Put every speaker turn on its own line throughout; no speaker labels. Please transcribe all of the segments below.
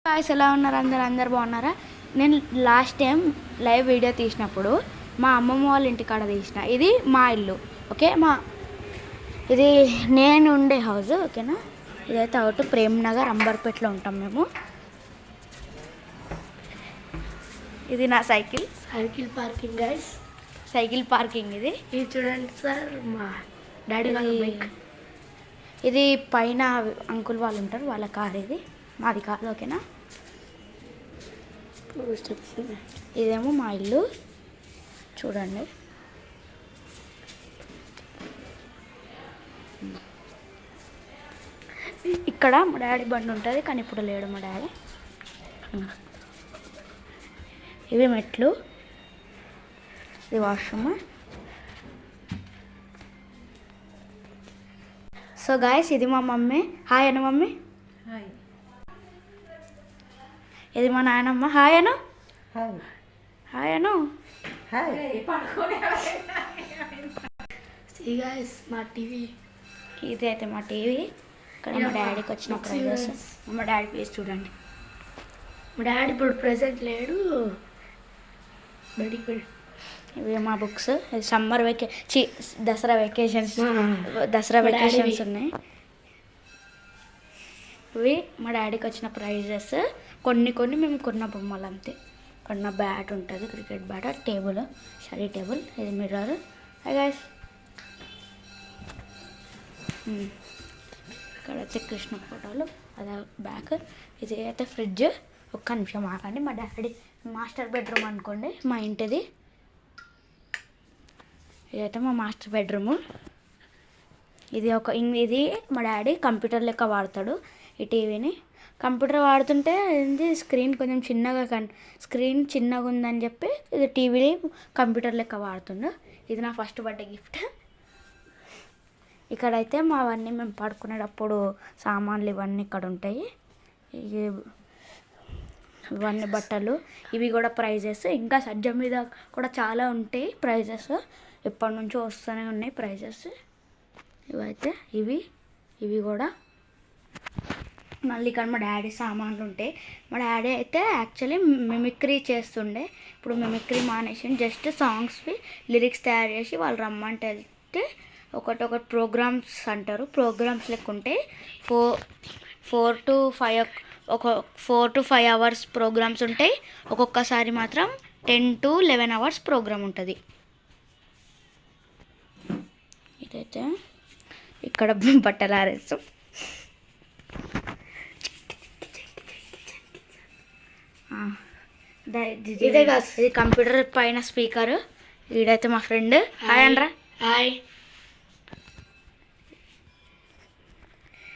Guys ఎలా ఉన్నారు అందరు బాగున్నారా? నేను లాస్ట్ టైం లైవ్ వీడియో తీసినప్పుడు మా అమ్మమ్మ వాళ్ళ ఇంటికాడ తీసిన. ఇది మా ఇల్లు, ఓకే. ఇది నేను ఉండే హౌస్, ఓకేనా. ఇదైతే అవుట్ ప్రేమ్ నగర్ అంబర్పేటలో ఉంటాం మేము. ఇది నా cycle
parking guys,
cycle parking. ఇది
చూడండి సార్, మా డాడీ వాళ్ళ బైక్.
ఇది పైన అంకుల్ వాళ్ళు ఉంటారు, వాళ్ళ కార్. ఇది మాది కాదు, ఓకేనా. ఇదేమో మా ఇల్లు చూడండి. ఇక్కడ మా డాడీ బండి ఉంటుంది, కానీ ఇప్పుడు లేడు మా డాడీ. ఇవి మెట్లు, ఇది వాష్రూమ్. సో గాయస్, ఇది మా మమ్మీ. హాయ్ అను మమ్మీ.
హాయ్.
ఇది మా నాయనమ్మ. హాయ్ అను. హాయ్ అను.
మా టీవీ.
ఇది అయితే మా టీవీ. ఇక్కడ మా డాడీకి వచ్చిన ప్రైజెస్. మా డాడీ ప్లేస్ చూడండి.
మా డాడీ ఇప్పుడు ప్రెసెంట్ లేడు, బడికి వెళ్ళి.
ఇవి మా బుక్స్. ఇది సమ్మర్ దసరా వెకేషన్స్ ఉన్నాయి. ఇవి మా డాడీకి వచ్చిన ప్రైజెస్. కొన్ని మేము కొన్న బొమ్మలు అంతే. కొన్న బ్యాట్ ఉంటుంది, cricket bat. Table, study table. ఇది మిర్రర్. గైస్, ఇక్కడ అయితే కృష్ణ ఫోటోలు, అదే బ్యాక్. ఇది అయితే ఫ్రిడ్జ్. ఒక్క నిమిషం ఆగండి. మా డాడీ మాస్టర్ బెడ్రూమ్ అనుకోండి మా ఇంటిది. ఇదైతే మా మాస్టర్ బెడ్రూము. ఇది మా డాడీ కంప్యూటర్ లెక్క వాడతాడు ఈ టీవీని. కంప్యూటర్ వాడుతుంటే ఏంది స్క్రీన్ కొంచెం స్క్రీన్ చిన్నగా ఉందని చెప్పి ఇది టీవీని కంప్యూటర్ లెక్క వాడుతుండు. ఇది నా ఫస్ట్ బర్త్డే గిఫ్ట్. ఇక్కడైతే మావన్నీ మేము పడుకునేటప్పుడు సామాన్లు ఇవన్నీ ఇక్కడ ఉంటాయి. ఇవన్నీ బట్టలు. ఇవి కూడా ప్రైజెస్. ఇంకా సజ్జ మీద కూడా చాలా ఉంటాయి ప్రైజెస్. ఎప్పటి నుంచో వస్తూనే ఉన్నాయి ప్రైజెస్. ఇవైతే ఇవి కూడా. మళ్ళీ ఇక్కడ మా డాడీ సామాన్లు ఉంటాయి. మా డాడీ అయితే యాక్చువల్లీ మిమిక్రీ చేస్తుండే. ఇప్పుడు మిమిక్రీ మానేసి జస్ట్ సాంగ్స్వి లిరిక్స్ తయారు చేసి వాళ్ళు రమ్మంటే వెళ్తే ఒకటి ప్రోగ్రామ్స్ అంటారు. ప్రోగ్రామ్స్ లెక్క ఉంటాయి. 4 to 5 అవర్స్ ప్రోగ్రామ్స్ ఉంటాయి. ఒక్కొక్కసారి మాత్రం 10 to 11 అవర్స్ ప్రోగ్రామ్ ఉంటుంది. ఇదైతే ఇక్కడ బట్టలు ఆరేస్తాం. ఇది కంప్యూటర్ పైన స్పీకర్. వీడైతే మా ఫ్రెండ్. హాయ్ అనరా.
హాయ్.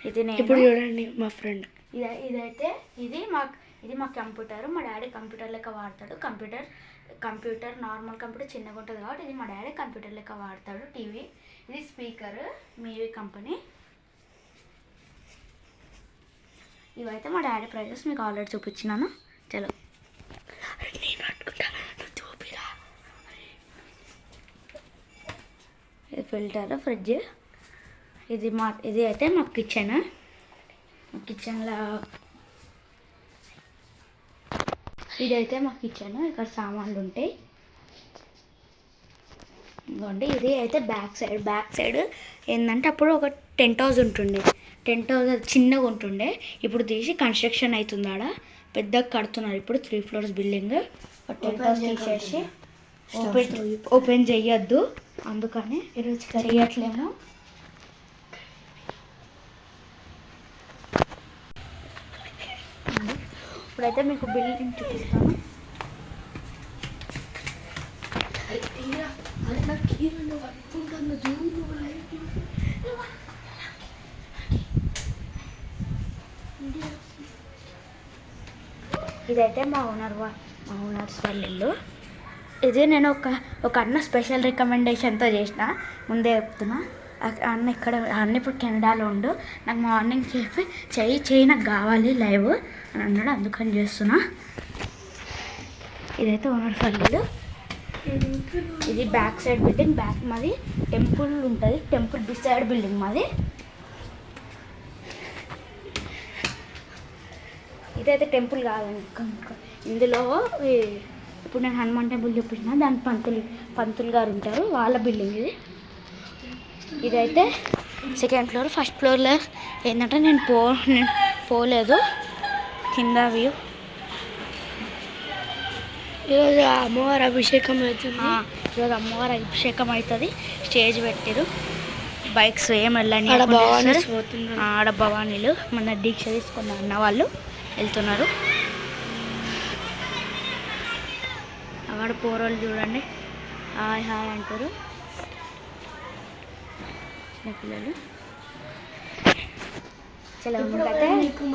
ఇది నేను.
ఇప్పుడు చూడండి మా ఫ్రెండ్.
ఇది మా కంప్యూటర్. మా డాడీ కంప్యూటర్ లెక్క వాడతాడు. కంప్యూటర్ నార్మల్ కంప్యూటర్ చిన్నగా ఉంటుంది కాబట్టి ఇది మా డాడీ కంప్యూటర్ లెక్క వాడతాడు. టీవీ. ఇది స్పీకర్, మీవి కంపెనీ. ఇవైతే మా డాడీ ప్రైజెస్ మీకు ఆల్రెడీ చూపించినాను. చలో. ఇది ఫిల్టర్, ఫ్రిడ్జ్. ఇది అయితే మా కిచెన్. కిచెన్లో ఇదైతే మా కిచెన్. ఇక్కడ సామాన్లు ఉంటాయి. ఇదిగోండి. ఇది అయితే బ్యాక్ సైడ్ ఏంటంటే అప్పుడు ఒక టెంట్ హౌస్ ఉంటుండే. టెంట్ హౌస్ చిన్నగా ఉంటుండే. ఇప్పుడు తీసి కన్స్ట్రక్షన్ అవుతుంది. ఆడ పెద్దగా కడుతున్నారు. ఇప్పుడు 3 floors బిల్డింగ్. టెంట్ హౌస్ తీసేసి ఓపెన్ చెయ్యొద్దు, అందుకని ఈరోజు చెయ్యట్లేము. ఇప్పుడైతే మీకు బిల్డింగ్ చూపిస్తాను. ఇదైతే మా ఓనర్స్ వాళ్ళ ఇల్లు. ఇది నేను ఒక అన్న స్పెషల్ రికమెండేషన్తో చేసిన. ముందే చెప్తున్నా, అన్న ఇప్పుడు కెనడాలో ఉండు. నాకు మార్నింగ్ చెప్పి చెయ్యి నాకు కావాలి లైవ్ అని అన్నాడు, అందుకని చేస్తున్నా. ఇదైతే ఓనర్స్ వాళ్ళ ఇల్లు. ఇది బ్యాక్ సైడ్ బిల్డింగ్. బ్యాక్ మాది టెంపుల్ ఉంటుంది. టెంపుల్ బిసైడ్ బిల్డింగ్ మాది. ఇదైతే టెంపుల్ కాదండి, ఇందులో ఇప్పుడు నేను హనుమాన్ టెంపుల్ చూపించిన దాని పంతులు గారు ఉంటారు, వాళ్ళ బిల్డింగ్ ఇది. ఇదైతే సెకండ్ ఫ్లోర్. ఫస్ట్ ఫ్లోర్లో ఏంటంటే నేను పోలేదు, కింద వ్యూ.
ఈరోజు అమ్మవారి అభిషేకం అవుతుంది.
ఈరోజు అమ్మవారి అభిషేకం అవుతుంది. స్టేజ్ పెట్టారు, బైక్స్ ఏం వెళ్ళని ఆడ భవానీలు మన దీక్ష తీసుకున్న అన్న వాళ్ళు వెళ్తున్నారు. అక్కడ పోరోళ్ళు చూడండి హాయ్ హాయ్ అంటారు చిన్నపిల్లలు.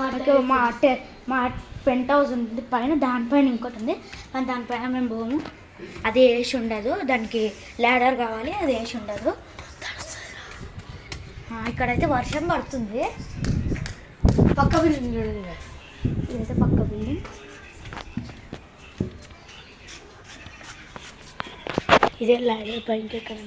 అయితే మా పెంట్ హౌస్ ఉంది పైన, దానిపైన ఇంకోటి ఉంది కానీ దానిపైన మేము పోము, అది వేసి ఉండదు, దానికి ల్యాడర్ కావాలి, అది వేసి ఉండదు. ఇక్కడైతే వర్షం పడుతుంది.
పక్క బిల్డింగ్ చూడండి,
ఇదైతే పక్క బిల్డింగ్.
ఇదే ల్యాడర్ పైకి ఎక్కడ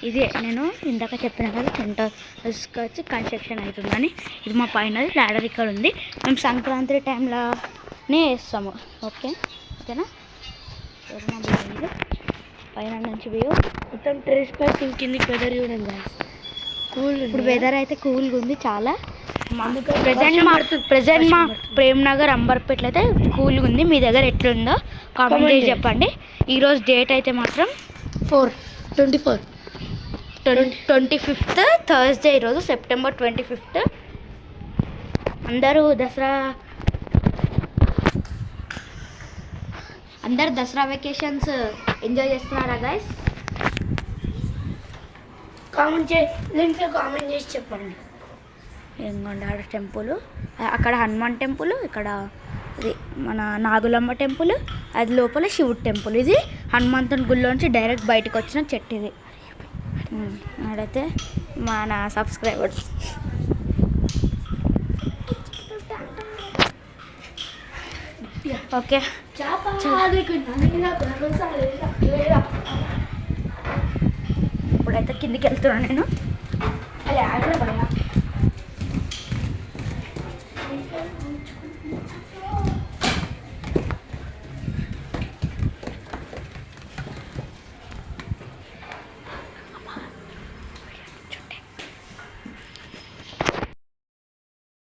ఇదే నేను ఇందాక చెప్పిన కదా టెంట్ హౌస్కి వచ్చి కన్స్ట్రక్షన్ అవుతుందని. ఇది మా పైన ల్యాడర్ ఇక్కడ ఉంది. మేము సంక్రాంతి టైంలోనే వేస్తాము. ఓకేనా. మా బిల్డింగ్ పైన నుంచి వ్యూ
మొత్తం టెరెస్ పై కిందికి వెదర్ చూడండి. కూల్.
ఇప్పుడు వెదర్ అయితే కూల్గా ఉంది చాలా. ప్రజెంట్ మా ప్రేమ్ నగర్ అంబర్పేటలో అయితే కూల్గా ఉంది. మీ దగ్గర ఎట్లుందో కామెంట్ చేసి చెప్పండి. ఈరోజు డేట్ అయితే మాత్రం 25th థర్స్డే, ఈరోజు సెప్టెంబర్ 25th. అందరూ దసరా వెకేషన్స్ ఎంజాయ్ చేస్తున్నారా గైస్?
కామెంట్ చేసి చెప్పండి.
ఎంగొండ టెంపుల్, అక్కడ హనుమాన్ టెంపుల్, ఇక్కడ ఇది మన నాగులమ్మ టెంపుల్, అది లోపల శివుడు టెంపుల్. ఇది హనుమంతుని గుళ్ళోంచి డైరెక్ట్ బయటకు వచ్చిన చెట్టు ఇది. ఆడైతే మన సబ్స్క్రైబర్స్ ఓకే. ఇప్పుడైతే కిందికి వెళ్తున్నాను నేను.